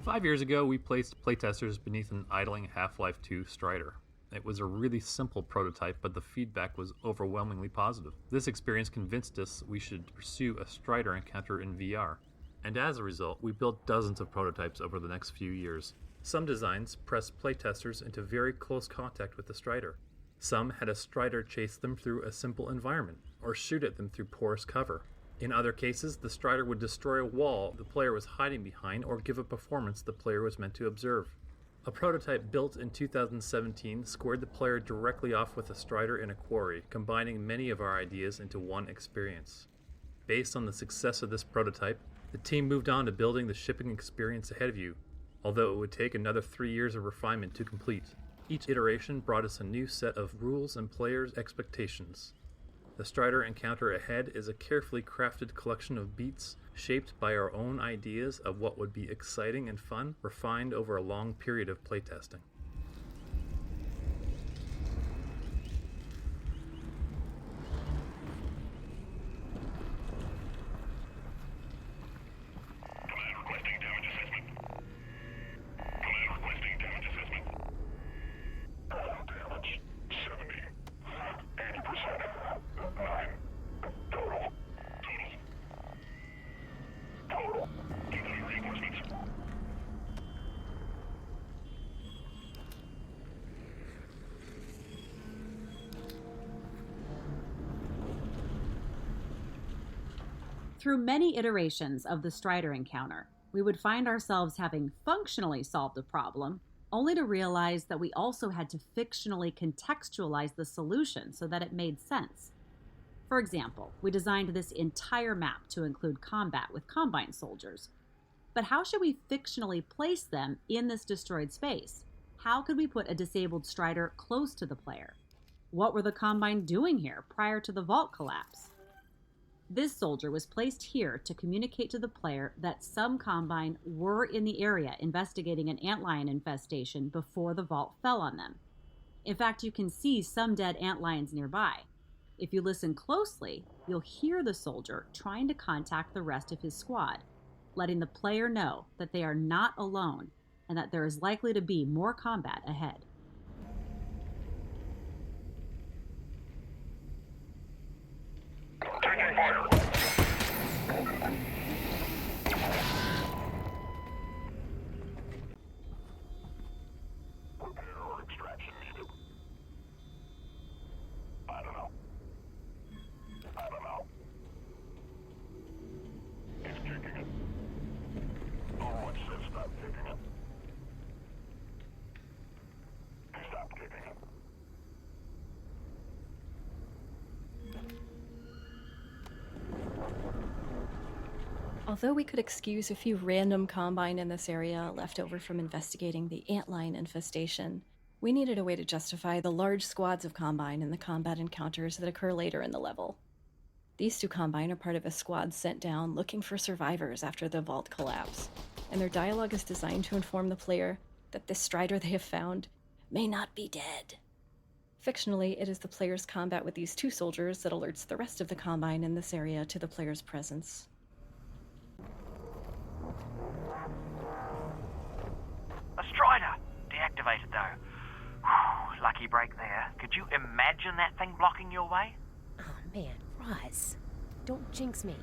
5 years ago, we placed playtesters beneath an idling Half-Life 2 Strider. It was a really simple prototype, but the feedback was overwhelmingly positive. This experience convinced us we should pursue a Strider encounter in VR. And as a result, we built dozens of prototypes over the next few years. Some designs pressed playtesters into very close contact with the Strider. Some had a Strider chase them through a simple environment, or shoot at them through porous cover. In other cases, the Strider would destroy a wall the player was hiding behind or give a performance the player was meant to observe. A prototype built in 2017 squared the player directly off with a Strider in a quarry, combining many of our ideas into one experience. Based on the success of this prototype, the team moved on to building the shipping experience ahead of you, although it would take another 3 years of refinement to complete. Each iteration brought us a new set of rules and players' expectations. The Strider encounter ahead is a carefully crafted collection of beats shaped by our own ideas of what would be exciting and fun, refined over a long period of playtesting. Through many iterations of the Strider encounter, we would find ourselves having functionally solved a problem, only to realize that we also had to fictionally contextualize the solution so that it made sense. For example, we designed this entire map to include combat with Combine soldiers. But how should we fictionally place them in this destroyed space? How could we put a disabled Strider close to the player? What were the Combine doing here prior to the vault collapse? This soldier was placed here to communicate to the player that some Combine were in the area investigating an antlion infestation before the vault fell on them. In fact, you can see some dead antlions nearby. If you listen closely, you'll hear the soldier trying to contact the rest of his squad, letting the player know that they are not alone and that there is likely to be more combat ahead. Taking fire. Repair or extraction needed. I don't know. He's kicking it. Oh, it says stop kicking it. Stop kicking it. Although we could excuse a few random Combine in this area left over from investigating the antlion infestation, we needed a way to justify the large squads of Combine in the combat encounters that occur later in the level. These two Combine are part of a squad sent down looking for survivors after the vault collapse, and their dialogue is designed to inform the player that this Strider they have found may not be dead. Fictionally, it is the player's combat with these two soldiers that alerts the rest of the Combine in this area to the player's presence. A Strider! Deactivated though. Whew, lucky break there. Could you imagine that thing blocking your way? Oh man, Roz, don't jinx me.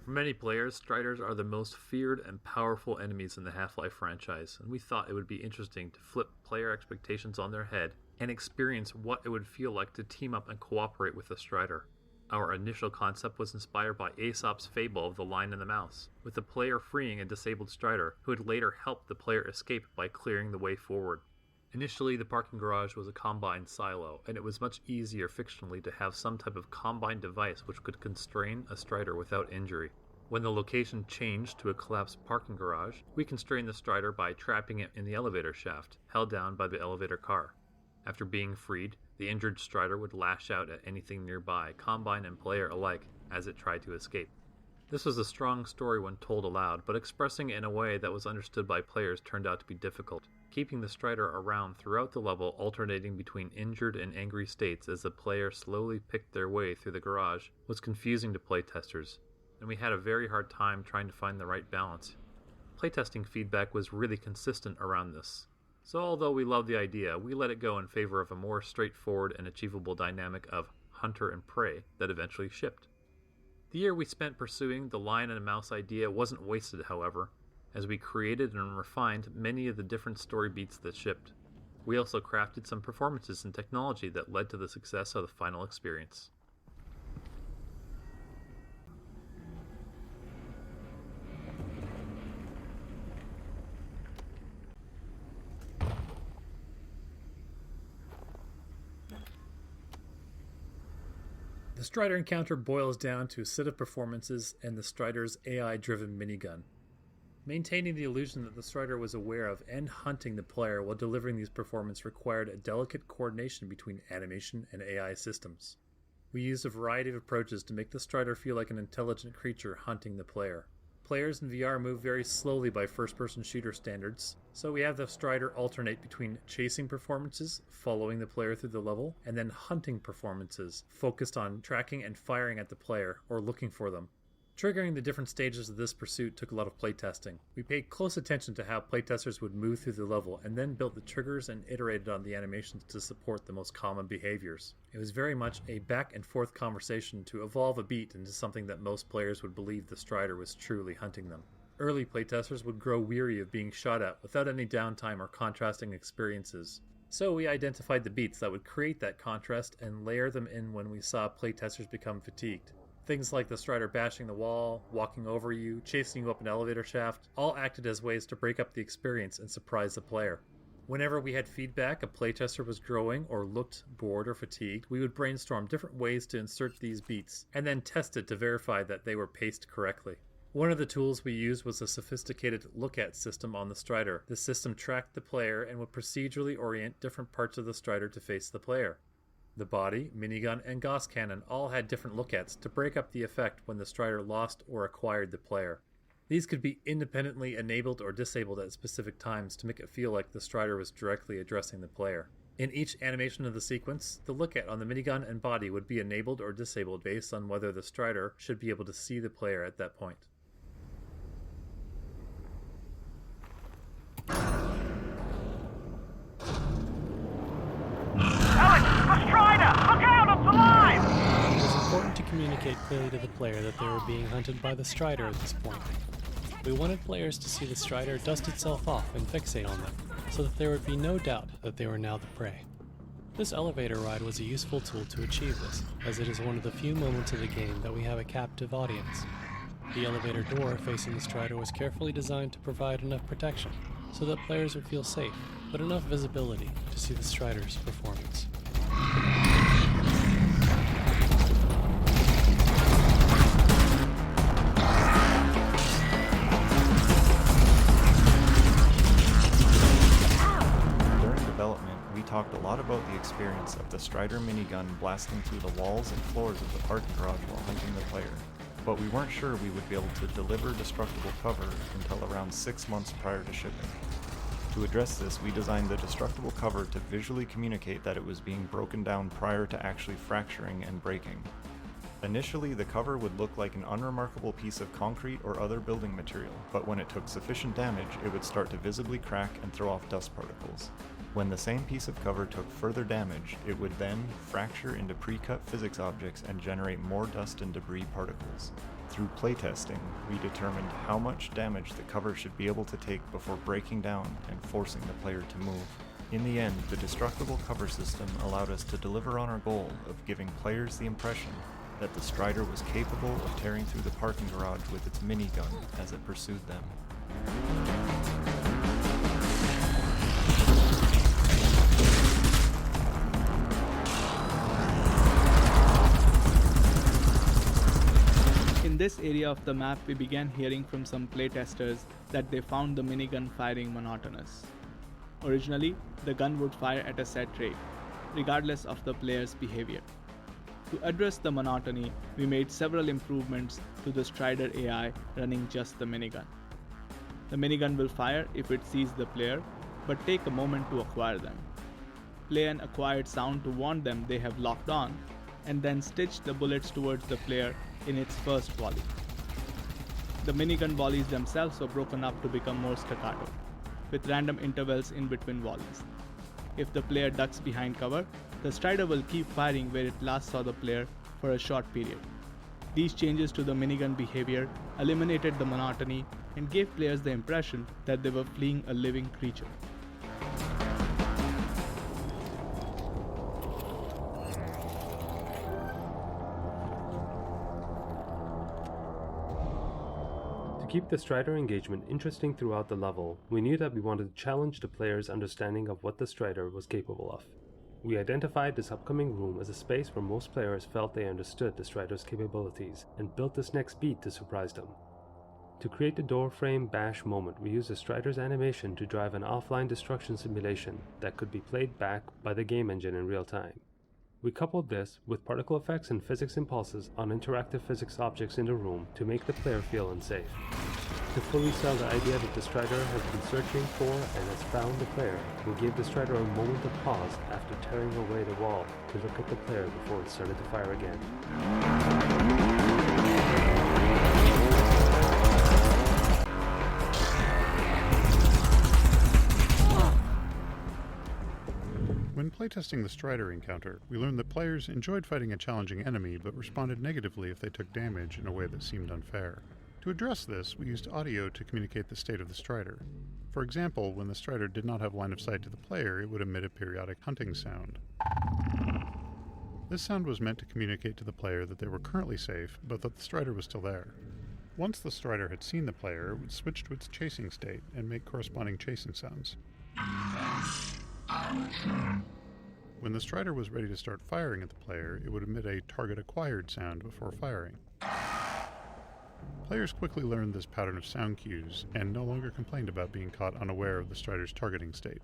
For many players, Striders are the most feared and powerful enemies in the Half-Life franchise, and we thought it would be interesting to flip player expectations on their head and experience what it would feel like to team up and cooperate with a Strider. Our initial concept was inspired by Aesop's fable of the Lion and the Mouse, with the player freeing a disabled Strider who would later help the player escape by clearing the way forward. Initially, the parking garage was a Combine silo, and it was much easier fictionally to have some type of Combine device which could constrain a Strider without injury. When the location changed to a collapsed parking garage, we constrained the Strider by trapping it in the elevator shaft, held down by the elevator car. After being freed, the injured Strider would lash out at anything nearby, Combine and player alike, as it tried to escape. This was a strong story when told aloud, but expressing it in a way that was understood by players turned out to be difficult. Keeping the Strider around throughout the level, alternating between injured and angry states as the player slowly picked their way through the garage, was confusing to playtesters, and we had a very hard time trying to find the right balance. Playtesting feedback was really consistent around this. So although we loved the idea, we let it go in favor of a more straightforward and achievable dynamic of hunter and prey that eventually shipped. The year we spent pursuing the lion and mouse idea wasn't wasted, however, as we created and refined many of the different story beats that shipped. We also crafted some performances and technology that led to the success of the final experience. The Strider encounter boils down to a set of performances and the Strider's AI-driven minigun. Maintaining the illusion that the Strider was aware of and hunting the player while delivering these performances required a delicate coordination between animation and AI systems. We used a variety of approaches to make the Strider feel like an intelligent creature hunting the player. Players in VR move very slowly by first-person shooter standards, so we have the Strider alternate between chasing performances, following the player through the level, and then hunting performances, focused on tracking and firing at the player, or looking for them. Triggering the different stages of this pursuit took a lot of playtesting. We paid close attention to how playtesters would move through the level, and then built the triggers and iterated on the animations to support the most common behaviors. It was very much a back and forth conversation to evolve a beat into something that most players would believe the Strider was truly hunting them. Early playtesters would grow weary of being shot at without any downtime or contrasting experiences. So we identified the beats that would create that contrast and layer them in when we saw playtesters become fatigued. Things like the Strider bashing the wall, walking over you, chasing you up an elevator shaft, all acted as ways to break up the experience and surprise the player. Whenever we had feedback a playtester was growing or looked bored or fatigued, we would brainstorm different ways to insert these beats, and then test it to verify that they were paced correctly. One of the tools we used was a sophisticated look-at system on the Strider. The system tracked the player and would procedurally orient different parts of the Strider to face the player. The body, minigun, and Gauss cannon all had different look-ats to break up the effect when the Strider lost or acquired the player. These could be independently enabled or disabled at specific times to make it feel like the Strider was directly addressing the player. In each animation of the sequence, the look-at on the minigun and body would be enabled or disabled based on whether the Strider should be able to see the player at that point. Alyx, the Strider! Look out, it's alive! It was important to communicate clearly to the player that they were being hunted by the Strider at this point. We wanted players to see the Strider dust itself off and fixate on them, so that there would be no doubt that they were now the prey. This elevator ride was a useful tool to achieve this, as it is one of the few moments of the game that we have a captive audience. The elevator door facing the Strider was carefully designed to provide enough protection, so that players would feel safe, but enough visibility to see the Strider's performance. During development, we talked a lot about the experience of the Strider minigun blasting through the walls and floors of the parking garage while hunting the player, but we weren't sure we would be able to deliver destructible cover until around 6 months prior to shipping. To address this, we designed the destructible cover to visually communicate that it was being broken down prior to actually fracturing and breaking. Initially, the cover would look like an unremarkable piece of concrete or other building material, but when it took sufficient damage, it would start to visibly crack and throw off dust particles. When the same piece of cover took further damage, it would then fracture into pre-cut physics objects and generate more dust and debris particles. Through playtesting, we determined how much damage the cover should be able to take before breaking down and forcing the player to move. In the end, the destructible cover system allowed us to deliver on our goal of giving players the impression that the Strider was capable of tearing through the parking garage with its minigun as it pursued them. In this area of the map, we began hearing from some playtesters that they found the minigun firing monotonous. Originally, the gun would fire at a set rate, regardless of the player's behavior. To address the monotony, we made several improvements to the Strider AI running just the minigun. The minigun will fire if it sees the player, but take a moment to acquire them. Play an acquired sound to warn them they have locked on, and then stitch the bullets towards the player in its first volley. The minigun volleys themselves were broken up to become more staccato, with random intervals in between volleys. If the player ducks behind cover, the Strider will keep firing where it last saw the player for a short period. These changes to the minigun behavior eliminated the monotony and gave players the impression that they were fleeing a living creature. To keep the Strider engagement interesting throughout the level, we knew that we wanted to challenge the player's understanding of what the Strider was capable of. We identified this upcoming room as a space where most players felt they understood the Strider's capabilities, and built this next beat to surprise them. To create the doorframe bash moment, we used the Strider's animation to drive an offline destruction simulation that could be played back by the game engine in real time. We coupled this with particle effects and physics impulses on interactive physics objects in the room to make the player feel unsafe. To fully sell the idea that the Strider has been searching for and has found the player, we gave the Strider a moment of pause after tearing away the wall to look at the player before it started to fire again. When playtesting the Strider encounter, we learned that players enjoyed fighting a challenging enemy but responded negatively if they took damage in a way that seemed unfair. To address this, we used audio to communicate the state of the Strider. For example, when the Strider did not have line of sight to the player, it would emit a periodic hunting sound. This sound was meant to communicate to the player that they were currently safe, but that the Strider was still there. Once the Strider had seen the player, it would switch to its chasing state and make corresponding chasing sounds. When the Strider was ready to start firing at the player, it would emit a target acquired sound before firing. Players quickly learned this pattern of sound cues and no longer complained about being caught unaware of the Strider's targeting state.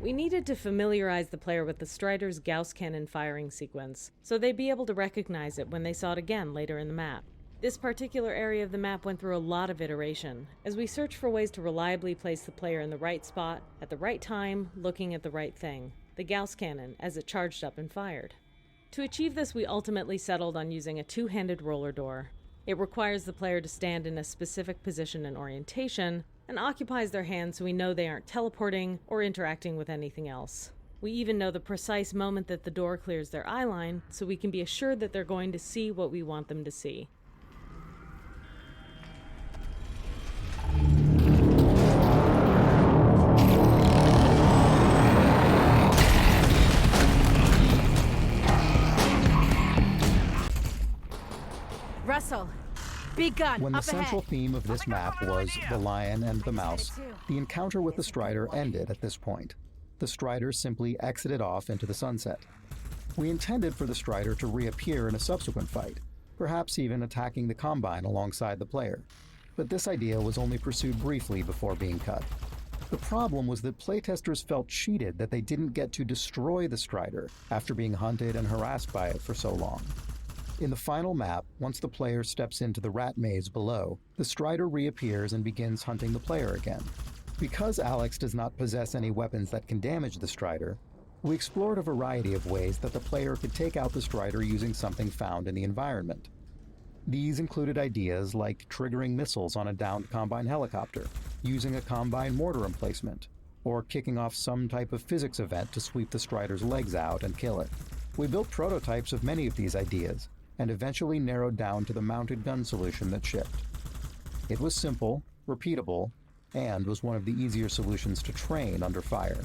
We needed to familiarize the player with the Strider's Gauss cannon firing sequence, so they'd be able to recognize it when they saw it again later in the map. This particular area of the map went through a lot of iteration, as we searched for ways to reliably place the player in the right spot, at the right time, looking at the right thing, the Gauss cannon, as it charged up and fired. To achieve this, we ultimately settled on using a two-handed roller door. It requires the player to stand in a specific position and orientation, and occupies their hands so we know they aren't teleporting or interacting with anything else. We even know the precise moment that the door clears their eye line, so we can be assured that they're going to see what we want them to see. Russell, big gun, when the up central ahead. theme of this map was the lion and the mouse, the encounter with the Strider ended at this point. The Strider simply exited off into the sunset. We intended for the Strider to reappear in a subsequent fight, perhaps even attacking the Combine alongside the player. But this idea was only pursued briefly before being cut. The problem was that playtesters felt cheated that they didn't get to destroy the Strider after being hunted and harassed by it for so long. In the final map, once the player steps into the rat maze below, the Strider reappears and begins hunting the player again. Because Alyx does not possess any weapons that can damage the Strider, we explored a variety of ways that the player could take out the Strider using something found in the environment. These included ideas like triggering missiles on a downed Combine helicopter, using a Combine mortar emplacement, or kicking off some type of physics event to sweep the Strider's legs out and kill it. We built prototypes of many of these ideas, and eventually narrowed down to the mounted gun solution that shipped. It was simple, repeatable, and was one of the easier solutions to train under fire.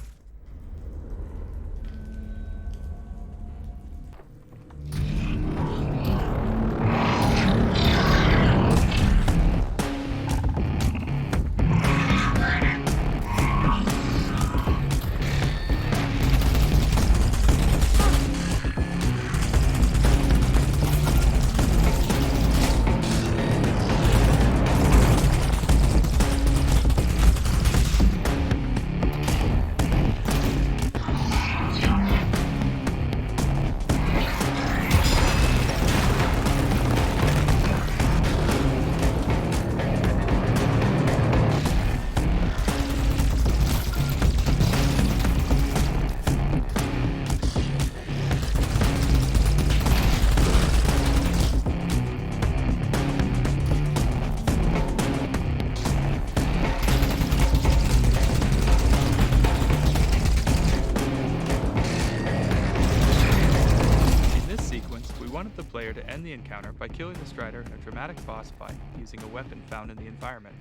to end the encounter by killing the Strider in a dramatic boss fight using a weapon found in the environment.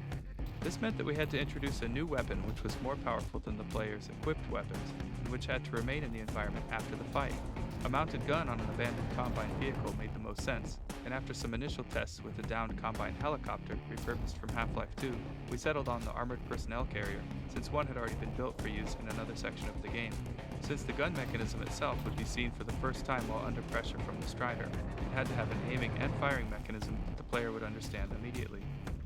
This meant that we had to introduce a new weapon which was more powerful than the player's equipped weapons, and which had to remain in the environment after the fight. A mounted gun on an abandoned Combine vehicle made the most sense, and after some initial tests with a downed Combine helicopter repurposed from Half-Life 2, we settled on the armored personnel carrier, since one had already been built for use in another section of the game. Since the gun mechanism itself would be seen for the first time while under pressure from the Strider, it had to have an aiming and firing mechanism that the player would understand immediately.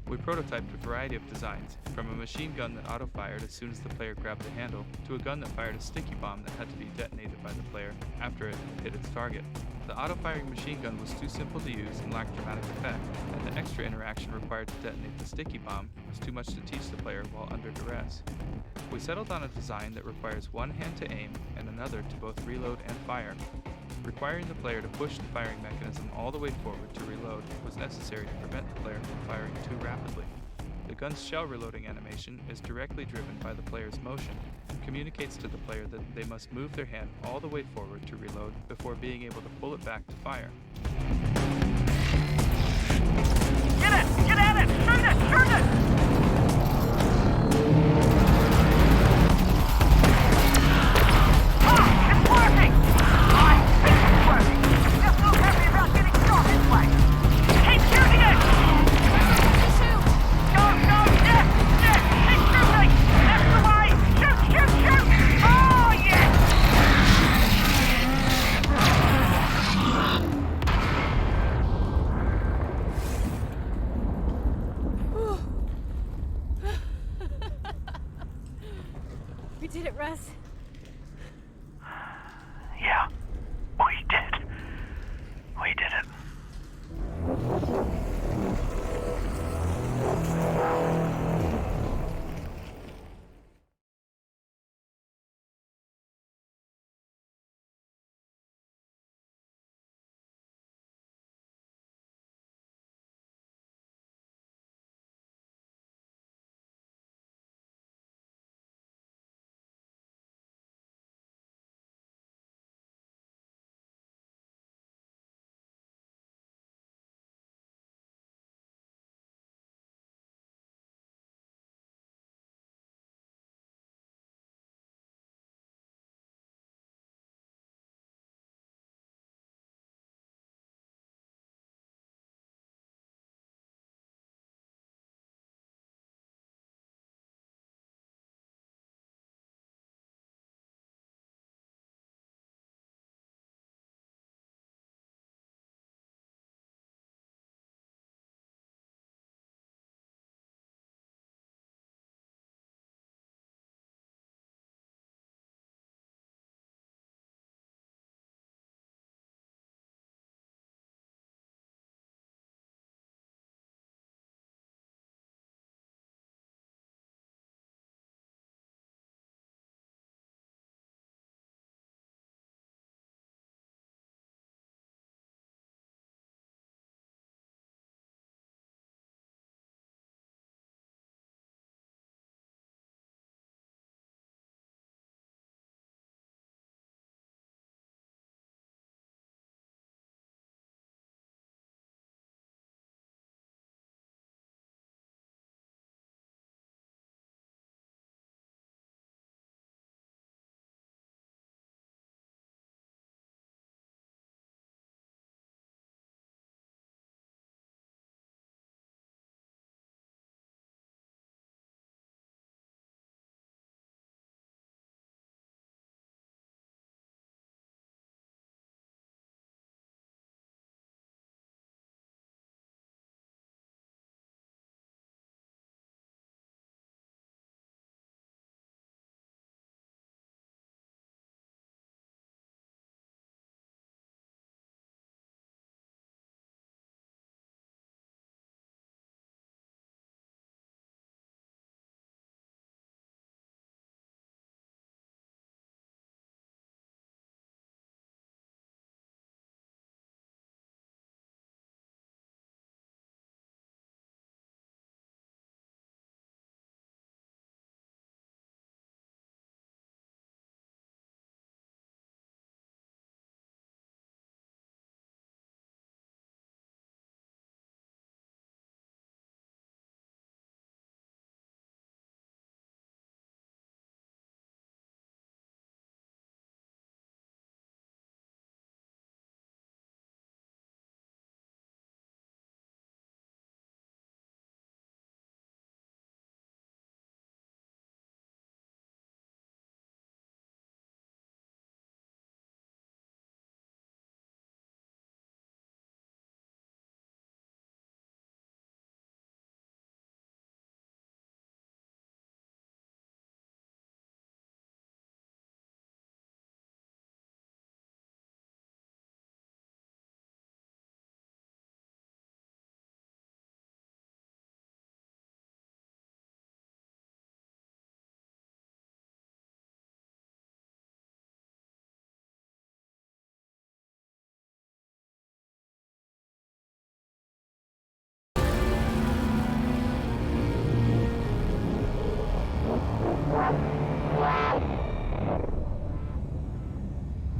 We prototyped a variety of designs, from a machine gun that auto-fired as soon as the player grabbed the handle, to a gun that fired a sticky bomb that had to be detonated by the player after it hit its target. The auto-firing machine gun was too simple to use and lacked dramatic effect, and the extra interaction required to detonate the sticky bomb was too much to teach the player while under duress. We settled on a design that requires one hand to aim and another to both reload and fire. Requiring the player to push the firing mechanism all the way forward to reload was necessary to prevent the player from firing too rapidly. The gun's shell reloading animation is directly driven by the player's motion and communicates to the player that they must move their hand all the way forward to reload before being able to pull it back to fire. Get it! Get at it! Shoot it! Shoot it! It's working! I think it's working! Just so happy about getting shot this way! Keep shooting it! Go, go! Yes! Yes! Keep shooting! That's the way! Shoot! Shoot! Shoot! Oh, yes! We did it, Russ.